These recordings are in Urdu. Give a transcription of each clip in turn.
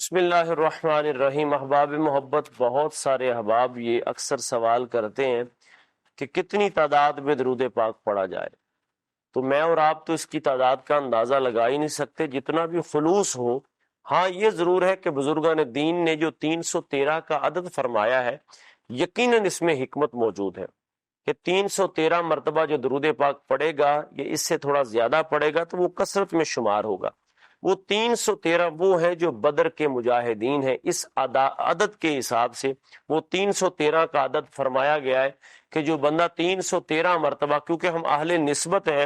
بسم اللہ الرحمن الرحیم۔ احباب محبت، بہت سارے احباب یہ اکثر سوال کرتے ہیں کہ کتنی تعداد میں درود پاک پڑھا جائے، تو میں اور آپ تو اس کی تعداد کا اندازہ لگا ہی نہیں سکتے، جتنا بھی خلوص ہو۔ ہاں یہ ضرور ہے کہ بزرگان دین نے جو 313 کا عدد فرمایا ہے، یقیناً اس میں حکمت موجود ہے کہ 313 مرتبہ جو درود پاک پڑھے گا، یہ اس سے تھوڑا زیادہ پڑھے گا تو وہ کثرت میں شمار ہوگا۔ وہ 313 وہ ہے جو بدر کے مجاہدین ہیں، اس عدد کے حساب سے وہ 313 کا عدد فرمایا گیا ہے کہ جو بندہ 313 مرتبہ، کیونکہ ہم اہل نسبت ہیں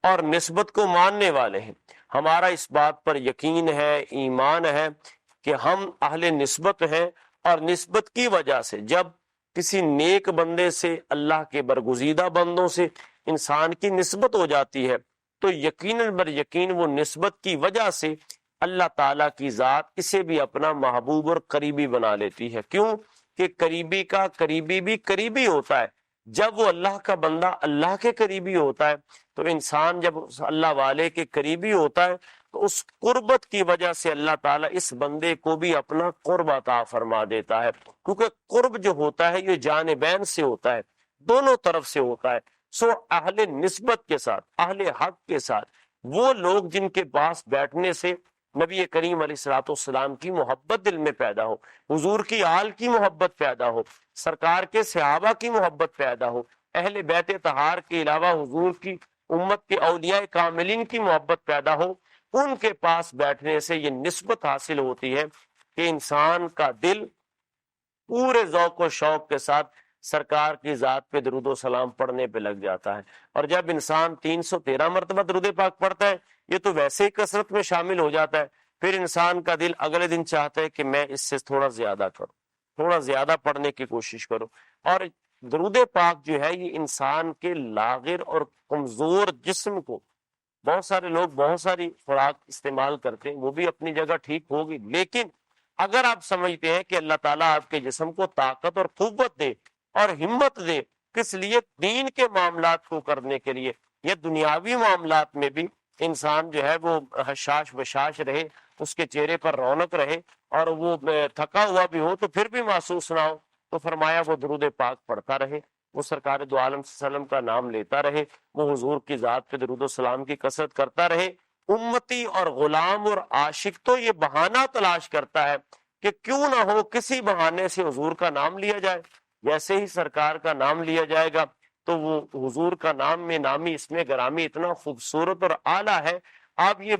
اور نسبت کو ماننے والے ہیں، ہمارا اس بات پر یقین ہے، ایمان ہے کہ ہم اہل نسبت ہیں، اور نسبت کی وجہ سے جب کسی نیک بندے سے، اللہ کے برگزیدہ بندوں سے انسان کی نسبت ہو جاتی ہے تو یقیناً بر یقین وہ نسبت کی وجہ سے اللہ تعالیٰ کی ذات اسے بھی اپنا محبوب اور قریبی بنا لیتی ہے۔ کیوں کہ قریبی کا قریبی بھی قریبی ہوتا ہے۔ جب وہ اللہ کا بندہ اللہ کے قریبی ہوتا ہے تو انسان جب اللہ والے کے قریبی ہوتا ہے تو اس قربت کی وجہ سے اللہ تعالیٰ اس بندے کو بھی اپنا قرب عطا فرما دیتا ہے، کیونکہ قرب جو ہوتا ہے یہ جانبین سے ہوتا ہے، دونوں طرف سے ہوتا ہے۔ سو اہل نسبت کے ساتھ، اہل حق کے ساتھ، وہ لوگ جن کے پاس بیٹھنے سے نبی کریم علیہ الصلوۃ والسلام کی محبت دل میں پیدا ہو، حضور کی آل کی محبت پیدا ہو، سرکار کے صحابہ کی محبت پیدا ہو، اہل بیت طہار کے علاوہ حضور کی امت کے اولیاء کاملین کی محبت پیدا ہو، ان کے پاس بیٹھنے سے یہ نسبت حاصل ہوتی ہے کہ انسان کا دل پورے ذوق و شوق کے ساتھ سرکار کی ذات پہ درود و سلام پڑھنے پہ لگ جاتا ہے۔ اور جب انسان 313 مرتبہ درود پاک پڑھتا ہے، یہ تو ویسے ہی کثرت میں شامل ہو جاتا ہے، پھر انسان کا دل اگلے دن چاہتا ہے کہ میں اس سے تھوڑا زیادہ کروں، تھوڑا زیادہ پڑھنے کی کوشش کروں۔ اور درود پاک جو ہے یہ انسان کے لاغر اور کمزور جسم کو، بہت سارے لوگ بہت ساری خوراک استعمال کرتے ہیں، وہ بھی اپنی جگہ ٹھیک ہوگی، لیکن اگر آپ سمجھتے ہیں کہ اللہ تعالیٰ آپ کے جسم کو طاقت اور قوت دے اور ہمت دے، کس لیے؟ دین کے معاملات کو کرنے کے لیے، یا دنیاوی معاملات میں بھی انسان جو ہے وہ حشاش بشاش رہے، اس کے چہرے پر رونق رہے، اور وہ تھکا ہوا بھی ہو تو پھر بھی محسوس نہ ہو، تو فرمایا وہ درود پاک پڑھتا رہے، وہ سرکار دو عالم صلی اللہ علیہ وسلم کا نام لیتا رہے، وہ حضور کی ذات پہ درود و سلام کی کثرت کرتا رہے۔ امتی اور غلام اور عاشق تو یہ بہانہ تلاش کرتا ہے کہ کیوں نہ ہو کسی بہانے سے حضور کا نام لیا جائے، جیسے ہی سرکار کا نام لیا جائے گا تو وہ حضور کا نام میں نامی اس میں گرامی اتنا خوبصورت اور اعلیٰ ہے۔ آپ یہ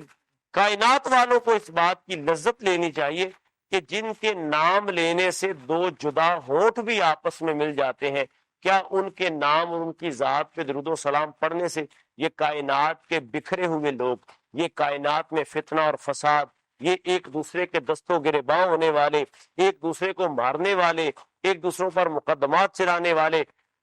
کائنات والوں کو اس بات کی لذت لینی چاہیے کہ جن کے نام لینے سے دو جدا ہونٹ بھی آپس میں مل جاتے ہیں، کیا ان کے نام اور ان کی ذات پہ درود و سلام پڑھنے سے یہ کائنات کے بکھرے ہوئے لوگ، یہ کائنات میں فتنہ اور فساد، یہ ایک دوسرے کے دستوں گریباں ہونے والے، ایک دوسرے کو مارنے والے، ایک دوسروں پر مقدمات چلانے والے،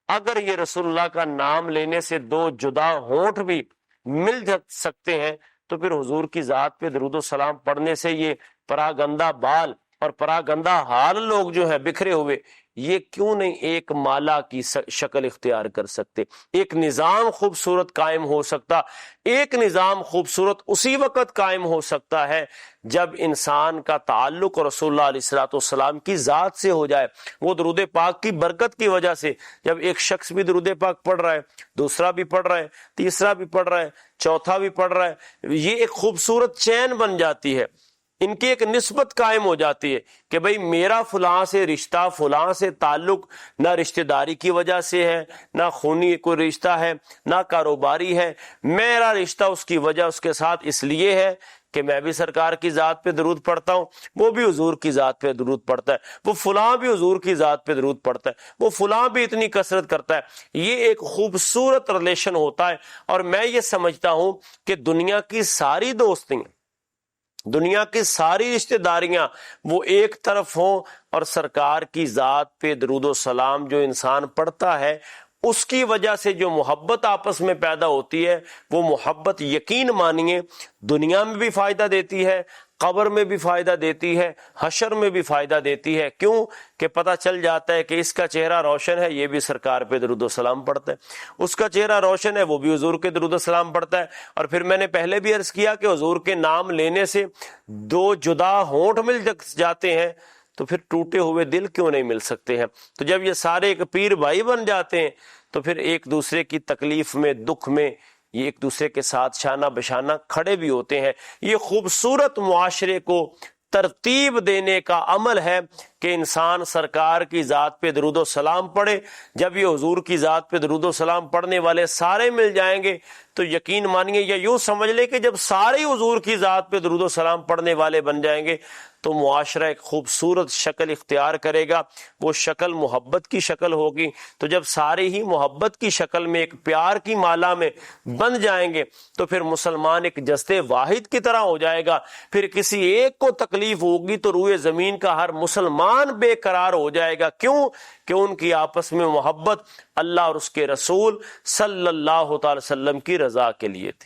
اگر یہ رسول اللہ کا نام لینے سے دو جدا ہونٹ بھی مل سکتے ہیں تو پھر حضور کی ذات پہ درود و سلام پڑھنے سے یہ پراگندہ بال اور پراگندہ حال لوگ جو ہے بکھرے ہوئے، یہ کیوں نہیں ایک مالا کی شکل اختیار کر سکتے؟ ایک نظام خوبصورت قائم ہو سکتا، ایک نظام خوبصورت اسی وقت قائم ہو سکتا ہے جب انسان کا تعلق رسول اللہ علیہ الصلوۃ والسلام کی ذات سے ہو جائے۔ وہ درود پاک کی برکت کی وجہ سے جب ایک شخص بھی درود پاک پڑھ رہا ہے، دوسرا بھی پڑھ رہا ہے، تیسرا بھی پڑھ رہا ہے، چوتھا بھی پڑھ رہا ہے، یہ ایک خوبصورت چین بن جاتی ہے، ان کی ایک نسبت قائم ہو جاتی ہے کہ بھئی میرا فلاں سے رشتہ، فلاں سے تعلق نہ رشتہ داری کی وجہ سے ہے، نہ خونی کوئی رشتہ ہے، نہ کاروباری ہے، میرا رشتہ اس کی وجہ اس کے ساتھ اس لیے ہے کہ میں بھی سرکار کی ذات پہ درود پڑھتا ہوں، وہ بھی حضور کی ذات پہ درود پڑھتا ہے، وہ فلاں بھی حضور کی ذات پہ درود پڑھتا ہے، وہ فلاں بھی اتنی کثرت کرتا ہے۔ یہ ایک خوبصورت ریلیشن ہوتا ہے، اور میں یہ سمجھتا ہوں کہ دنیا کی ساری دوستیاں، دنیا کی ساری رشتہ داریاں وہ ایک طرف ہوں، اور سرکار کی ذات پہ درود و سلام جو انسان پڑھتا ہے اس کی وجہ سے جو محبت آپس میں پیدا ہوتی ہے، وہ محبت یقین مانیے دنیا میں بھی فائدہ دیتی ہے، قبر میں بھی فائدہ دیتی ہے، حشر میں بھی فائدہ دیتی ہے۔ کیوں کہ پتہ چل جاتا ہے کہ اس کا چہرہ روشن ہے، یہ بھی سرکار پہ درود و سلام پڑھتا ہے، اس کا چہرہ روشن ہے، وہ بھی حضور کے درود و سلام پڑھتا ہے۔ اور پھر میں نے پہلے بھی عرض کیا کہ حضور کے نام لینے سے دو جدا ہونٹ مل جاتے ہیں، تو پھر ٹوٹے ہوئے دل کیوں نہیں مل سکتے ہیں؟ تو جب یہ سارے ایک پیر بھائی بن جاتے ہیں تو پھر ایک دوسرے کی تکلیف میں، دکھ میں یہ ایک دوسرے کے ساتھ شانہ بشانہ کھڑے بھی ہوتے ہیں۔ یہ خوبصورت معاشرے کو ترتیب دینے کا عمل ہے کہ انسان سرکار کی ذات پہ درود و سلام پڑھے۔ جب یہ حضور کی ذات پہ درود و سلام پڑھنے والے سارے مل جائیں گے تو یقین مانیے یا یوں سمجھ لیں کہ جب سارے حضور کی ذات پہ درود و سلام پڑھنے والے بن جائیں گے تو معاشرہ ایک خوبصورت شکل اختیار کرے گا، وہ شکل محبت کی شکل ہوگی۔ تو جب سارے ہی محبت کی شکل میں، ایک پیار کی مالا میں بن جائیں گے تو پھر مسلمان ایک جسد واحد کی طرح ہو جائے گا۔ پھر کسی ایک کو تکلیف ہوگی تو روئے زمین کا ہر مسلمان بے قرار ہو جائے گا۔ کیوں کہ ان کی آپس میں محبت اللہ اور اس کے رسول صلی اللہ تعالی وسلم کی رضا کے لیے تھی۔